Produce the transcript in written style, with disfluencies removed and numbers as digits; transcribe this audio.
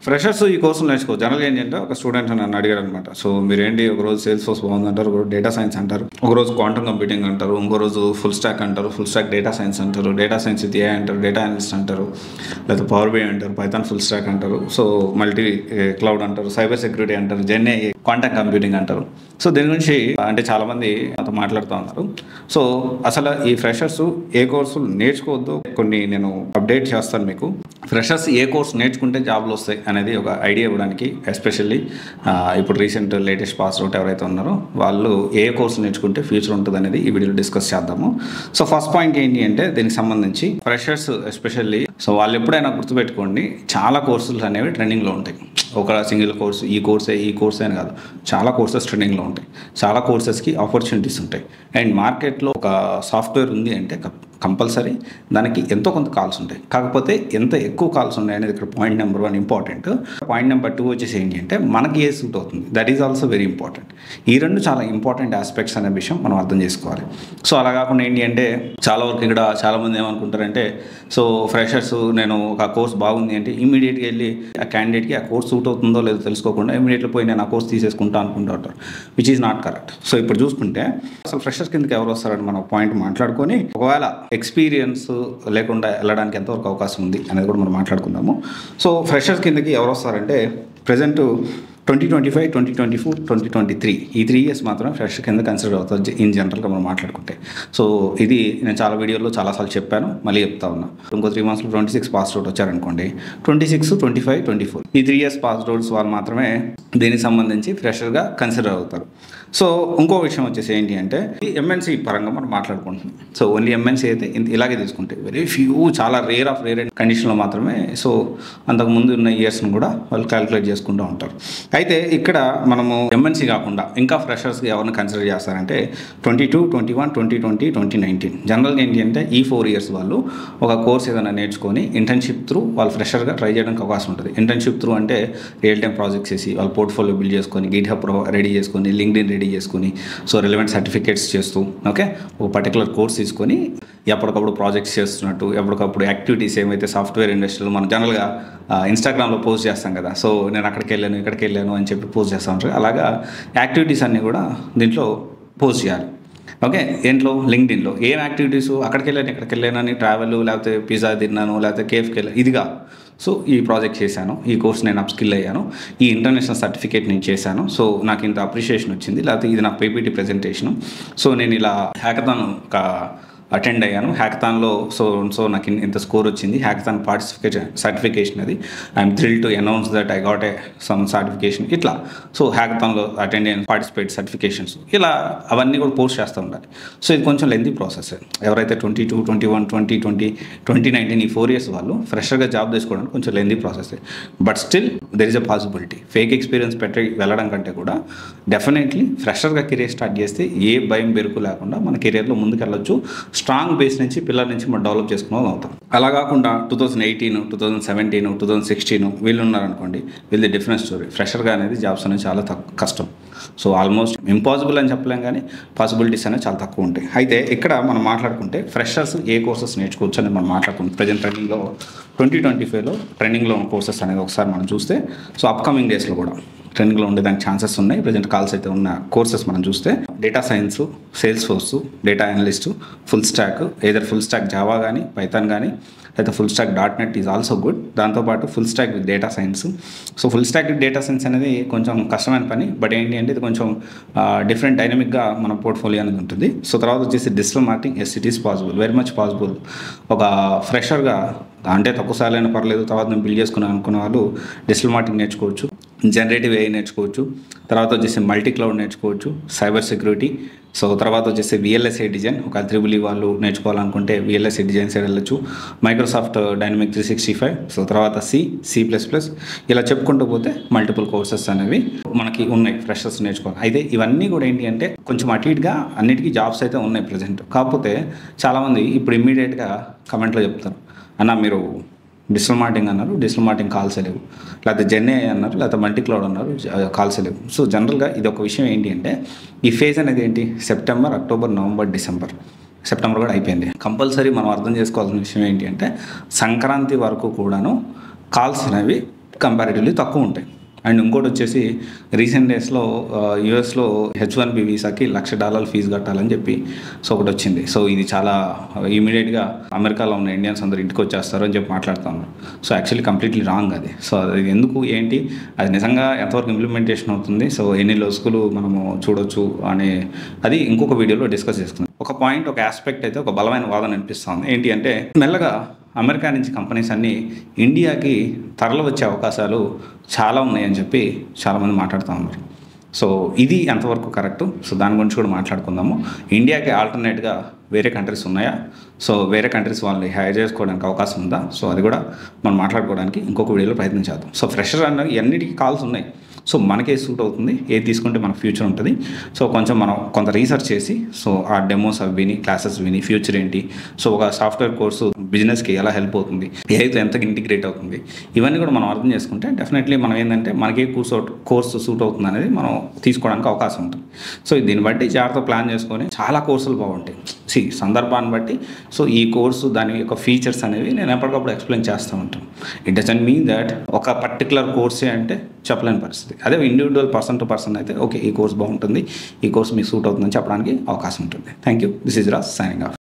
Freshers ఈ కోర్సులు నేర్చుకో జనరల్గా ఏంటంటే ఒక స్టూడెంట్ నన్ను అడిగారు అనమాట. సో మీరేంటి ఒకరోజు సేల్స్ ఫోర్స్ బాగుందంటారు, ఒకరోజు డేటా సైన్స్ అంటారు, ఒకరోజు క్వాంటమ్ కంప్యూటింగ్ అంటారు, ఇంకో రోజు ఫుల్ స్టాక్ అంటారు, ఫుల్ స్టాక్ డేటా సైన్స్ అంటారు, డేటా సైన్స్ విత్ ఏఐ అంటారు, డేటా అనలిస్ట్ అంటారు, లేదా పవర్ బిఐ అంటారు, పైథాన్ ఫుల్ స్టాక్ అంటారు, సో మల్టీ క్లౌడ్ అంటారు, సైబర్ సెక్యూరిటీ అంటారు, జెన్ ఏఐ, క్వాంటమ్ కంప్యూటింగ్ అంటారు. సో దీని గురించి అంటే చాలామంది నాతో మాట్లాడుతూ ఉన్నారు. సో అసలు ఈ ఫ్రెషర్స్ ఏ కోర్సులు నేర్చుకోవద్దు కొన్ని నేను అప్డేట్ చేస్తాను మీకు. ఫ్రెషర్స్ ఏ కోర్స్ నేర్చుకుంటే జాబ్లు వస్తాయి అనేది ఒక ఐడియా ఇవ్వడానికి, ఎస్పెషల్లీ ఇప్పుడు రీసెంట్ లేటెస్ట్ పాస్ అవుట్ ఎవరైతే ఉన్నారో వాళ్ళు ఏ కోర్సు నేర్చుకుంటే ఫ్యూచర్ ఉంటుంది అనేది ఈ వీడియోలో డిస్కస్ చేద్దాము. సో ఫస్ట్ పాయింట్ ఏంటి అంటే దీనికి సంబంధించి ఫ్రెషర్స్ ఎస్పెషల్లీ సో వాళ్ళు ఎప్పుడైనా గుర్తుపెట్టుకోండి, చాలా కోర్సులు అనేవి ట్రెండింగ్లో ఉంటాయి. ఒక సింగిల్ కోర్సు ఈ కోర్సే అని కాదు, చాలా కోర్సెస్ ట్రెండింగ్లో ఉంటాయి, చాలా కోర్సెస్కి ఆపర్చునిటీస్ ఉంటాయి. అండ్ మార్కెట్లో ఒక సాఫ్ట్వేర్ ఉంది అంటే కంపల్సరీ దానికి ఎంతో కొంత కాల్స్ ఉంటాయి. కాకపోతే ఎంత ఎక్కువ కాల్స్ ఉన్నాయి అనేది ఇక్కడ point number 1 important. Point number 2 వచ్చేసి ఏంటి అంటే మనకి ఏ సూట్ అవుతుంది, that is also very important. ఈ రెండు చాలా ఇంపార్టెంట్ ఆస్పెక్ట్స్ అనే విషయం మనం అర్థం చేసుకోవాలి. సో అలా కాకుండా ఏంటి అంటే చాలా వరకు ఇక్కడ చాలామంది ఏమనుకుంటారంటే సో ఫ్రెషర్స్ నేను ఒక కోర్స్ బాగుంది అంటే ఇమీడియట్గా వెళ్ళి ఆ క్యాండిడేట్కి ఆ కోర్స్ సూట్ అవుతుందో లేదో తెలుసుకోకుండా ఇమీడియట్గా పోయి నేను ఆ కోర్స్ తీసేసుకుంటా అనుకుంటూ ఉంటారు, which is not correct. So ఇప్పుడు చూసుకుంటే అసలు ఫ్రెషర్స్ కిందకి ఎవరు వస్తారని మనం పాయింట్ మాట్లాడుకొని ఒకవేళ ఎక్స్పీరియన్స్ లేకుండా వెళ్ళడానికి ఎంతవరకు అవకాశం ఉంది అనేది కూడా మనం మాట్లాడుకుందాము. సో ఫ్రెషర్స్ కిందకి ఎవరు వస్తారంటే ప్రజెంట్ 2025, 2024, 2023 ఈ 3 years మాత్రం ఫ్రెషర్ కింద కన్సిడర్ అవుతుంది ఇన్ జనరల్గా మనం మాట్లాడుకుంటే. సో ఇది నేను చాలా వీడియోలో చాలాసార్లు చెప్పాను, మళ్ళీ చెప్తా ఉన్నా. ఇంకో 3 monthsలో 26 పాస్ అవుట్ వచ్చారనుకోండి, 26, 25, 24 ఈ 3 years పాస్ అవుట్స్ వాళ్ళు మాత్రమే దీనికి సంబంధించి ఫ్రెషర్గా కన్సిడర్ అవుతారు. సో ఇంకో విషయం వచ్చేసి ఏంటి అంటే ఈ ఎంఎన్సీ పరంగా మనం మాట్లాడుకుంటున్నాం. సో ఓన్లీ ఎంఎన్సీ అయితే ఇలాగే తీసుకుంటే వెరీ ఫ్యూ, చాలా రేర్ కండిషన్లో మాత్రమే సో అంతకుముందు ఉన్న ఇయర్స్ని కూడా వాళ్ళు క్యాలిక్యులేట్ చేసుకుంటూ ఉంటారు. అయితే ఇక్కడ మనము ఎంఎన్సీ కాకుండా ఇంకా ఫ్రెషర్స్కి ఎవరిని కన్సిడర్ చేస్తారంటే 22, 21, 2020, 2019 జనరల్గా ఏంటి అంటే ఈ 4 years వాళ్ళు ఒక కోర్స్ ఏదైనా నేర్చుకొని ఇంటర్న్షిప్ త్రూ వాళ్ళు ఫ్రెషర్గా ట్రై చేయడానికి అవకాశం ఉంటుంది. ఇంటర్న్షిప్ త్రూ అంటే రియల్ టైం ప్రాజెక్ట్స్ చేసి వాళ్ళ పోర్ట్ఫోలియో బిల్డ్ చేసుకొని, గిట్హబ్ రెడీ చేసుకొని, లింక్డ్ఇన్ రెడీ చేసుకొని, సో రిలవెంట్ సర్టిఫికేట్స్ చేస్తూ ఓకే ఒక పర్టికులర్ కోర్స్ తీసుకొని ఎప్పటికప్పుడు ప్రాజెక్ట్స్ చేస్తున్నట్టు, ఎప్పటికప్పుడు యాక్టివిటీస్ ఏమైతే సాఫ్ట్వేర్ ఇండస్ట్రీలో మనం జనరల్గా ఇన్స్టాగ్రామ్లో పోస్ట్ చేస్తాం కదా, సో నేను అక్కడికి వెళ్ళాను ఇక్కడికి వెళ్ళాను అని చెప్పి పోస్ట్ చేస్తూ ఉంటారు. అలాగా యాక్టివిటీస్ అన్నీ కూడా దీంట్లో పోస్ట్ చేయాలి. ఓకే ఏంట్లో లింక్డ్ఇన్లో ఏం యాక్టివిటీస్ అక్కడికి వెళ్ళాను ఇక్కడికి వెళ్ళానని, ట్రావెల్ లేకపోతే పిజ్జా తిన్నాను లేకపోతే కేఫ్కి వెళ్ళాను ఇదిగా. సో ఈ ప్రాజెక్ట్ చేశాను, ఈ కోర్స్ నేను అప్స్కిల్ అయ్యాను, ఈ ఇంటర్నేషనల్ సర్టిఫికేట్ నేను చేశాను, సో నాకు ఇంత అప్రిషియేషన్ వచ్చింది, లేకపోతే ఇది నా పీపీటీ ప్రెజెంటేషను, సో నేను ఇలా హ్యాకథాన్ ఒక అటెండ్ అయ్యాను, హ్యాకథాన్లో సో నాకు ఇంత స్కోర్ వచ్చింది, హ్యాకథాన్ సర్టిఫికేషన్ అది, I'm thrill to announce that I got some certification ఇట్లా. సో హ్యాకథాన్లో అటెండ్ అయిన పార్టిసిపేట్ సర్టిఫికేషన్స్ ఇలా అవన్నీ కూడా పోస్ట్ చేస్తూ ఉండాలి. సో ఇది కొంచెం లెంతీ ప్రాసెస్. ఎవరైతే 22, 21, 2020, 2019 ఈ 4 years వాళ్ళు ఫ్రెషర్గా జాబ్ తీసుకోవడానికి కొంచెం lengthy process. But still there is a possibility. Fake experience పెట్టి వెళ్ళడం కంటే కూడా డెఫినెట్లీ ఫ్రెషర్గా కెరీర్ స్టార్ట్ చేస్తే ఏ భయం బెరుకు లేకుండా మన కెరీర్లో ముందుకెళ్ళొచ్చు. స్ట్రాంగ్ బేస్ నుంచి పిల్లల నుంచి మనం డెవలప్ చేసుకునే అవుతాం. అలా కాకుండా 2018, 2017, 2016 వీళ్ళు ఉన్నారనుకోండి, వీళ్ళది డిఫరెంట్ స్టోరీ. ఫ్రెషర్గా అనేది జాబ్స్ అనేది చాలా కష్టం. సో ఆల్మోస్ట్ ఇంపాసిబుల్ అని చెప్పలేం, కానీ పాసిబిలిటీస్ అనేవి చాలా తక్కువ ఉంటాయి. అయితే ఇక్కడ మనం మాట్లాడుకుంటే ఫ్రెషర్స్ ఏ కోర్సెస్ నేర్చుకోవచ్చు అని మనం మాట్లాడుకుంటాం. ప్రజెంట్ ట్రెండింగ్లో 2025లో ట్రెండింగ్లో ఉన్న కోర్సెస్ అనేది ఒకసారి మనం చూస్తే, సో అప్కమింగ్ డేస్లో కూడా ట్రెండింగ్లో ఉండేదానికి ఛాన్సెస్ ఉన్నాయి. ప్రజెంట్ కాల్స్ అయితే ఉన్న కోర్సెస్ మనం చూస్తే data science, Salesforce, data analyst, full stack, either full stack Java కానీ పైథాన్ కానీ, అయితే full stack .NET is also good. దాంతోపాటు full stack with data science. So full stack with data science అనేది కొంచెం కష్టమైన పని, బట్ ఏంటి అంటే ఇది కొంచెం డిఫరెంట్ డైనమిక్గా మన పోర్ట్ఫోలియో అనేది ఉంటుంది. సో తర్వాత వచ్చేసి digital marketing, it is possible, very much possible. ఒక ఫ్రెషర్గా అంటే తక్కువ సార్లు అయినా పర్లేదు, తర్వాత నేను బిల్డ్ చేసుకున్నాను అనుకున్న వాళ్ళు డిజిటల్ మార్కెటింగ్ నేర్చుకోవచ్చు, జనరేటివ్ ఏఐ నేర్చుకోవచ్చు, తర్వాత వచ్చేసి మల్టీ క్లౌడ్ నేర్చుకోవచ్చు, సైబర్ సెక్యూరిటీ. సో తర్వాత వచ్చేసి VLSI డిజైన్, ఒక త్రిబుల్ వాళ్ళు నేర్చుకోవాలనుకుంటే VLSI డిజైన్ సైడ్ వెళ్ళచ్చు, మైక్రోసాఫ్ట్ డైనమిక్ 365, సో తర్వాత C++, ఇలా చెప్పుకుంటూ పోతే మల్టిపుల్ కోర్సెస్ అనేవి మనకి ఉన్నాయి ఫ్రెషర్స్ నేర్చుకోవాలి. అయితే ఇవన్నీ కూడా ఏంటి అంటే కొంచెం అటు ఇటుగా అన్నిటికీ జాబ్స్ అయితే ఉన్నాయి ప్రజెంట్. కాకపోతే చాలామంది ఇప్పుడు ఇమ్మీడియట్గా కమెంట్లో చెప్తారు, అన్న మీరు డిజిటల్ మార్కెటింగ్ అన్నారు, డిజిటల్ మార్కెటింగ్ కాల్స్ లేవు, లేకపోతే జెన్ ఏఐ అన్నారు, లేకపోతే మల్టీ క్లౌడ్ అన్నారు, కాల్స్ లేవు. సో జనరల్గా ఇది ఒక విషయం ఏంటి అంటే ఈ ఫేజ్ అనేది ఏంటి, September, October, November, December, September కూడా అయిపోయింది. కంపల్సరీ మనం అర్థం చేసుకోవాల్సిన విషయం ఏంటి అంటే సంక్రాంతి వరకు కూడాను కాల్స్ అనేవి కంపారిటివ్లీ తక్కువ ఉంటాయి. అండ్ ఇంకోటి వచ్చేసి రీసెంట్ డేస్లో యూఎస్లో H1B వీసాకి $1,00,000 ఫీజు కట్టాలని చెప్పి సో ఒకటి వచ్చింది. సో ఇది చాలా ఇమీడియట్గా అమెరికాలో ఉన్న ఇండియన్స్ అందరూ ఇంటికి వచ్చేస్తారు అని చెప్పి మాట్లాడుతున్నారు. సో యాక్చువల్లీ కంప్లీట్లీ రాంగ్ అది. సో అది ఎందుకు ఏంటి, అది నిజంగా ఎంతవరకు ఇంప్లిమెంటేషన్ అవుతుంది, సో ఎన్ని లొసుగులు మనము చూడొచ్చు అనే అది ఇంకొక వీడియోలో డిస్కస్ చేసుకుందాం. ఒక పాయింట్, ఒక ఆస్పెక్ట్ అయితే ఒక బలమైన వాదన అనిపిస్తుంది. ఏంటి అంటే మెల్లగా అమెరికా నుంచి కంపెనీస్ అన్నీ ఇండియాకి తరలి వచ్చే అవకాశాలు చాలా ఉన్నాయని చెప్పి చాలామంది మాట్లాడుతూ ఉన్నారు. సో ఇది ఎంతవరకు కరెక్టు, సో దాని గురించి కూడా మాట్లాడుకుందాము. ఇండియాకి ఆల్టర్నేట్గా వేరే కంట్రీస్ ఉన్నాయా, సో వేరే కంట్రీస్ వాళ్ళని హైర్ చేసుకోవడానికి అవకాశం ఉందా, సో అది కూడా మనం మాట్లాడుకోవడానికి ఇంకొక వీడియోలో ప్రయత్నం చేద్దాం. సో ఫ్రెషర్ అన్నది అన్నిటికీ కాల్స్ ఉన్నాయి. సో మనకే సూట్ అవుతుంది, ఏది తీసుకుంటే మన ఫ్యూచర్ ఉంటుంది. సో కొంచెం మనం కొంత రీసెర్చ్ చేసి సో ఆ డెమోస్ అవి విని, క్లాసెస్ విని, ఫ్యూచర్ ఏంటి, సో ఒక సాఫ్ట్వేర్ కోర్సు బిజినెస్కి ఎలా హెల్ప్ అవుతుంది, ఏదైతే ఎంత ఇంటిగ్రేట్ అవుతుంది, ఇవన్నీ కూడా మనం అర్థం చేసుకుంటే డెఫినెట్లీ మనం ఏంటంటే మనకి కోర్సు సూట్ అవుతుంది అనేది మనం తీసుకోవడానికి అవకాశం ఉంటుంది. సో దీన్ని బట్టి జాగ్రత్త ప్లాన్ చేసుకొని చాలా కోర్సులు బాగుంటాయి. సందర్భాన్ని బట్టి సో ఈ కోర్సు దాని యొక్క ఫీచర్స్ అనేవి నేను ఎప్పటికప్పుడు ఎక్స్ప్లెయిన్ చేస్తూ ఉంటాను. ఇట్ డజంట్ మీన్ దట్ ఒక పర్టికులర్ కోర్సే అంటే చెప్పలేని పరిస్థితి. అదే ఇండివిజువల్ పర్సన్ టు పర్సన్ అయితే ఓకే ఈ కోర్స్ బాగుంటుంది, ఈ కోర్స్ మీకు సూట్ అవుతుందని చెప్పడానికి అవకాశం ఉంటుంది. Thank you. This is Raj signing off.